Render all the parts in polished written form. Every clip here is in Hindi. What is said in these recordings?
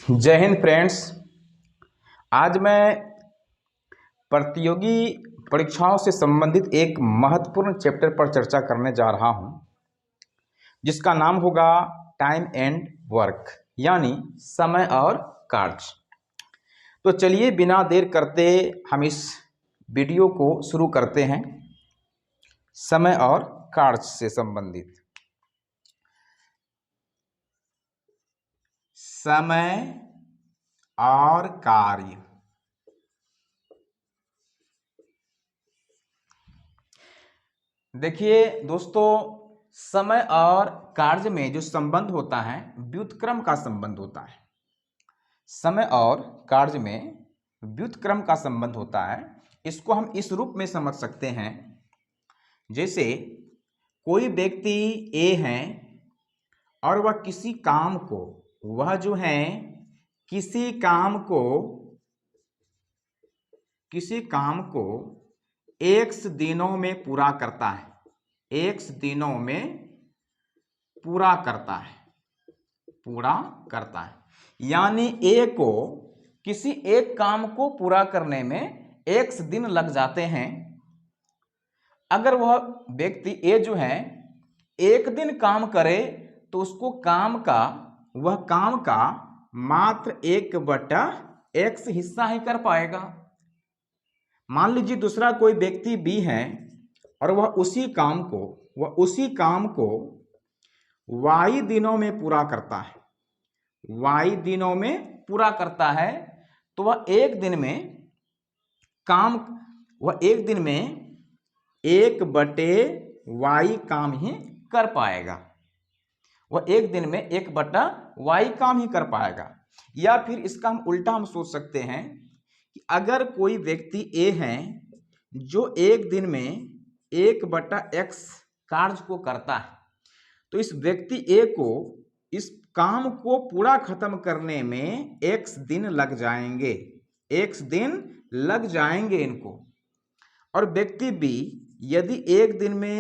जय हिंद फ्रेंड्स। आज मैं प्रतियोगी परीक्षाओं से संबंधित एक महत्वपूर्ण चैप्टर पर चर्चा करने जा रहा हूं, जिसका नाम होगा टाइम एंड वर्क, यानी समय और कार्य। तो चलिए बिना देर करते हम इस वीडियो को शुरू करते हैं। समय और कार्य से संबंधित। समय और कार्य। देखिए दोस्तों, समय और कार्य में जो संबंध होता है व्युत्क्रम का संबंध होता है। समय और कार्य में व्युत्क्रम का संबंध होता है। इसको हम इस रूप में समझ सकते हैं, जैसे कोई व्यक्ति ए है और वह किसी काम को एक्स दिनों में पूरा करता है। एक्स दिनों में पूरा करता है, यानी ए को किसी एक काम को पूरा करने में एक्स दिन लग जाते हैं। अगर वह व्यक्ति ए जो है एक दिन काम करे तो उसको काम का मात्र 1/x हिस्सा ही कर पाएगा। मान लीजिए दूसरा कोई व्यक्ति बी है और वह उसी काम को वाई दिनों में पूरा करता है। वाई दिनों में पूरा करता है तो वह एक दिन में 1/y काम ही कर पाएगा। या फिर इसका हम उल्टा हम सोच सकते हैं कि अगर कोई व्यक्ति ए है जो एक दिन में 1/x कार्य को करता है, तो इस व्यक्ति ए को इस काम को पूरा खत्म करने में x दिन लग जाएंगे इनको। और व्यक्ति बी यदि एक दिन में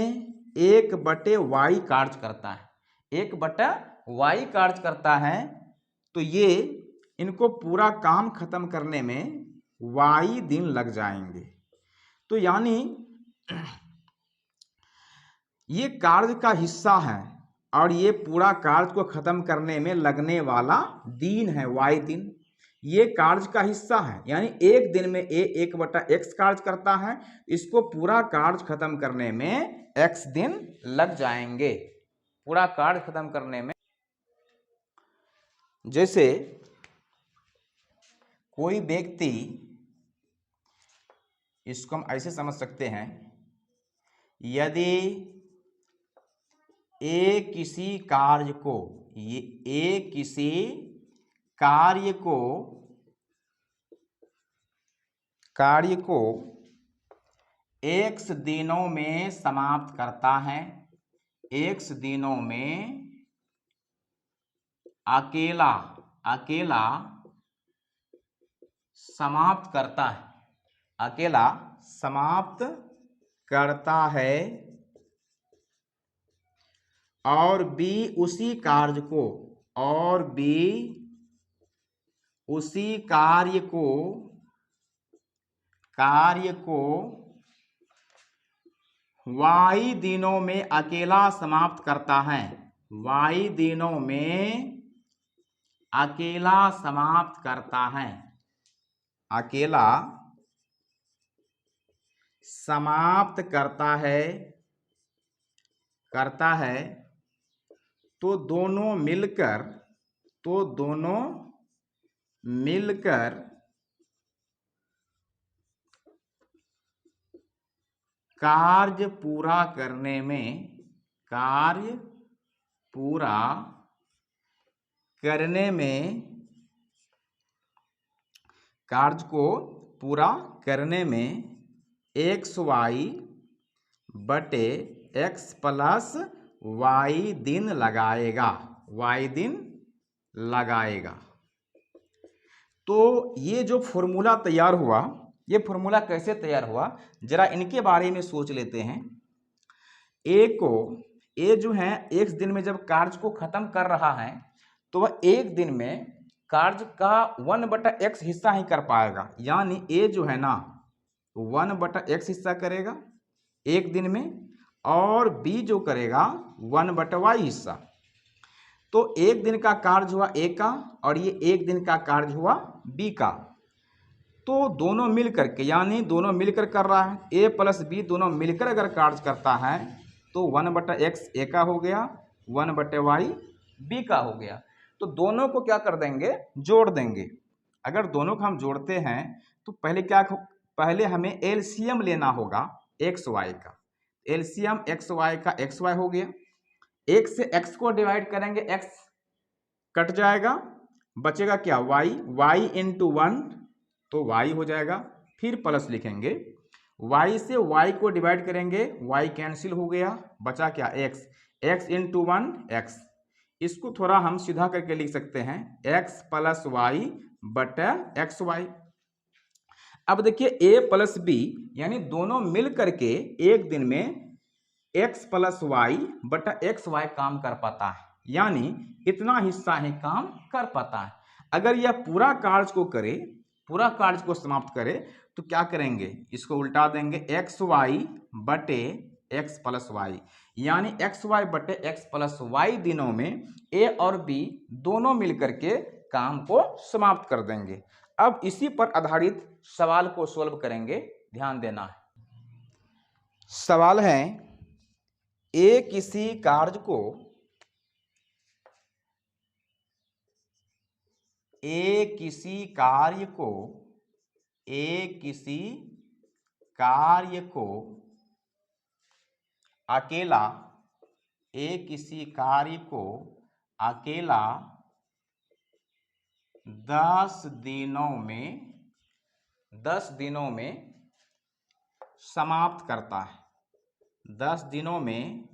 1/y कार्य करता है तो ये इनको पूरा काम खत्म करने में y दिन लग जाएंगे। तो यानी ये कार्य का हिस्सा है और ये पूरा कार्य को खत्म करने में लगने वाला दिन है y दिन। ये कार्य का हिस्सा है, यानी एक दिन में ए 1/x कार्य करता है, इसको पूरा कार्य खत्म करने में x दिन लग जाएंगे। पूरा कार्य खत्म करने में, जैसे कोई व्यक्ति, इसको हम ऐसे समझ सकते हैं, यदि ए किसी कार्य को x दिनों में समाप्त करता है, x दिनों में अकेला समाप्त करता है, और बी उसी कार्य को y दिनों में अकेला समाप्त करता है। y दिनों में अकेला समाप्त करता है। अकेला समाप्त करता है तो दोनों मिलकर कार्य पूरा करने में xy/x + y दिन लगाएगा। तो ये जो फॉर्मूला तैयार हुआ, ये फॉर्मूला कैसे तैयार हुआ, जरा इनके बारे में सोच लेते हैं। ए जो है एक दिन में जब कार्य को खत्म कर रहा है तो वह एक दिन में कार्य का 1/x हिस्सा ही कर पाएगा, यानी ए जो है ना 1/x हिस्सा करेगा एक दिन में, और बी जो करेगा 1/y हिस्सा। तो एक दिन का कार्य हुआ ए का और ये एक दिन का कार्य हुआ बी का। तो दोनों मिल करके, यानी दोनों मिलकर कर रहा है, ए प्लस बी दोनों मिलकर अगर कार्य करता है तो 1/x ए का हो गया, 1/y बी का हो गया। तो दोनों को क्या कर देंगे, जोड़ देंगे। अगर दोनों को हम जोड़ते हैं तो पहले हमें एलसीएम लेना होगा एक्स वाई का। एलसीएम एक्स वाई का एक्स वाई हो गया, एक से एक्स को डिवाइड करेंगे, एक्स कट जाएगा, बचेगा क्या वाई, वाई इंटू 1 तो y हो जाएगा, फिर प्लस लिखेंगे, y से y को डिवाइड करेंगे, y कैंसिल हो गया, बचा क्या x, x इंटू 1 x। इसको थोड़ा हम सीधा करके लिख सकते हैं x प्लस वाई बटा एक्स वाई। अब देखिए a प्लस b यानी दोनों मिल करके एक दिन में x प्लस वाई बटा एक्स वाई काम कर पाता है, यानी इतना हिस्सा ही काम कर पाता है। अगर यह पूरा कार्य को करे, पूरा कार्य को समाप्त करे तो क्या करेंगे, इसको उल्टा देंगे, एक्स वाई बटे एक्स प्लस वाई, यानी एक्स वाई बटे एक्स प्लस वाई दिनों में ए और बी दोनों मिलकर के काम को समाप्त कर देंगे। अब इसी पर आधारित सवाल को सॉल्व करेंगे, ध्यान देना है। सवाल है, ए किसी कार्य को ए किसी कार्य को अकेला 10 दिनों में समाप्त करता है, 10 दिनों में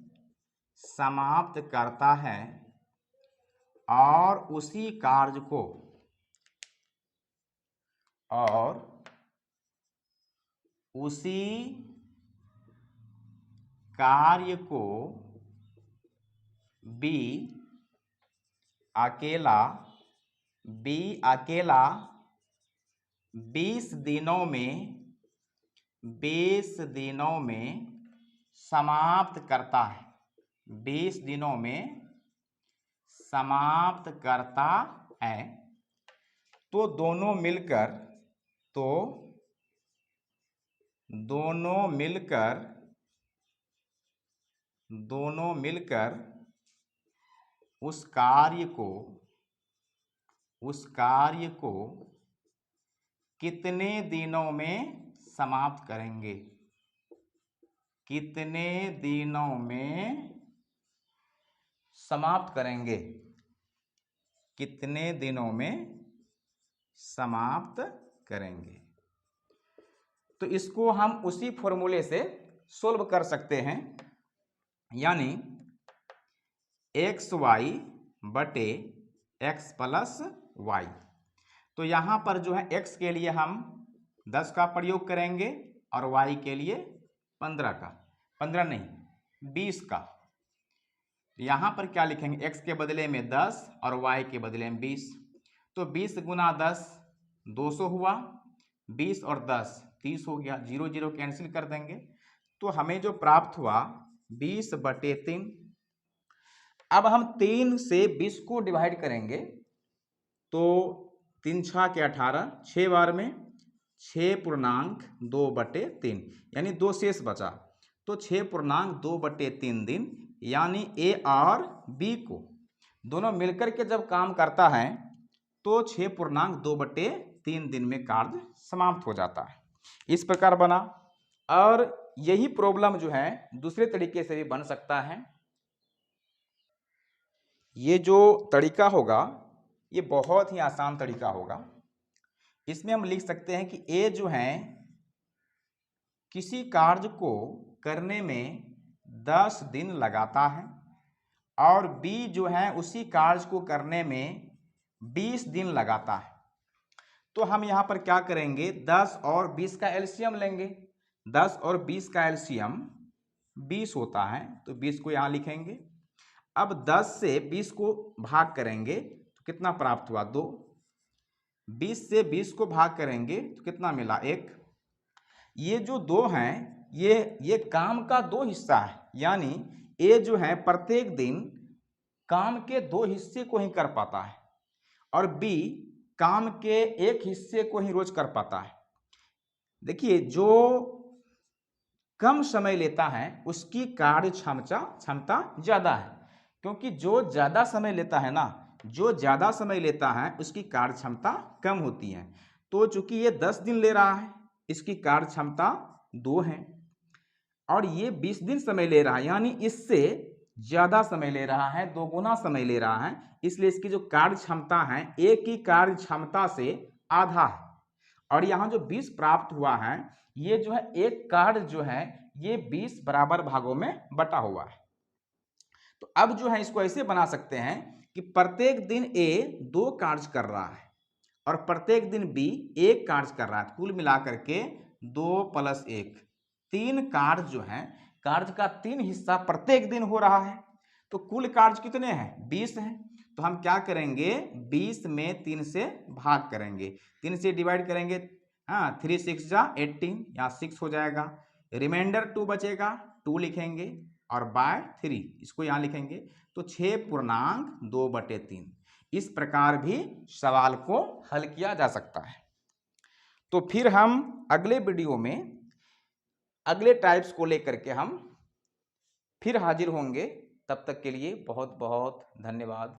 समाप्त करता है, और उसी कार्य को 20 दिनों में समाप्त करता है, 20 दिनों में समाप्त करता है। तो दोनों मिलकर उस कार्य को कितने दिनों में समाप्त करेंगे, कितने दिनों में समाप्त करेंगे, कितने दिनों में समाप्त करेंगे। तो इसको हम उसी फॉर्मूले से सोल्व कर सकते हैं, यानी एक्स वाई बटे एक्स प्लस वाई। तो यहाँ पर जो है x के लिए हम 10 का प्रयोग करेंगे और y के लिए 15 का, 15 नहीं 20 का। यहाँ पर क्या लिखेंगे, x के बदले में 10 और y के बदले में 20। तो 20 गुना 10 200 हुआ, 20 और 10 30 हो गया, 0 0 कैंसिल कर देंगे। तो हमें जो प्राप्त हुआ 20/3। अब हम 3 से 20 को डिवाइड करेंगे तो 3 6 के 18, 6 बार में 6.2/3 यानी 2 शेष बचा, तो 6.2/3 दिन, यानी ए और बी को दोनों मिलकर के जब काम करता है तो 6.2/3 दिन में कार्य समाप्त हो जाता है। इस प्रकार बना। और यही प्रॉब्लम जो है दूसरे तरीके से भी बन सकता है। ये जो तरीका होगा ये बहुत ही आसान तरीका होगा। इसमें हम लिख सकते हैं कि ए जो है किसी कार्य को करने में 10 दिन लगाता है और बी जो है उसी कार्य को करने में 20 दिन लगाता है। तो हम यहाँ पर क्या करेंगे, 10 और 20 का एलसीएम लेंगे। 10 और 20 का एलसीएम 20 होता है, तो 20 को यहाँ लिखेंगे। अब 10 से 20 को भाग करेंगे तो कितना प्राप्त हुआ, 2। 20 से 20 को भाग करेंगे तो कितना मिला 1। ये जो 2 हैं ये काम का 2 हिस्सा है, यानी ए जो है प्रत्येक दिन काम के 2 हिस्से को ही कर पाता है और बी काम के 1 हिस्से को ही रोज कर पाता है। देखिए जो कम समय लेता है उसकी कार्य क्षमता ज्यादा है, क्योंकि जो ज्यादा समय लेता है ना, जो ज्यादा समय लेता है उसकी कार्य क्षमता कम होती है। तो चूंकि ये 10 दिन ले रहा है, इसकी कार्य क्षमता 2 है, और ये 20 दिन समय ले रहा है, यानी इससे ज्यादा समय ले रहा है, 2 गुना समय ले रहा है, इसलिए इसकी जो कार्य क्षमता है एक की कार्य क्षमता से आधा है। और यहाँ जो 20 प्राप्त हुआ है ये जो है एक कार्य जो है ये 20 बराबर भागों में बटा हुआ है। तो अब जो है इसको ऐसे बना सकते हैं कि प्रत्येक दिन ए 2 कार्य कर रहा है और प्रत्येक दिन बी 1 कार्य कर रहा है, कुल मिलाकर के 2 + 1 3 कार्य जो है, कार्य का 3 हिस्सा प्रत्येक दिन हो रहा है। तो कुल कार्य कितने हैं 20 हैं। तो हम क्या करेंगे 20 में 3 से भाग करेंगे, 3 से डिवाइड करेंगे, हाँ 3 6 जा 18, यहाँ 6 हो जाएगा, रिमाइंडर 2 बचेगा, 2 लिखेंगे और बाय 3 इसको यहाँ लिखेंगे, तो 6.2/3। इस प्रकार भी सवाल को हल किया जा सकता है। तो फिर हम अगले वीडियो में अगले टाइप्स को लेकर के हम फिर हाजिर होंगे। तब तक के लिए बहुत बहुत धन्यवाद।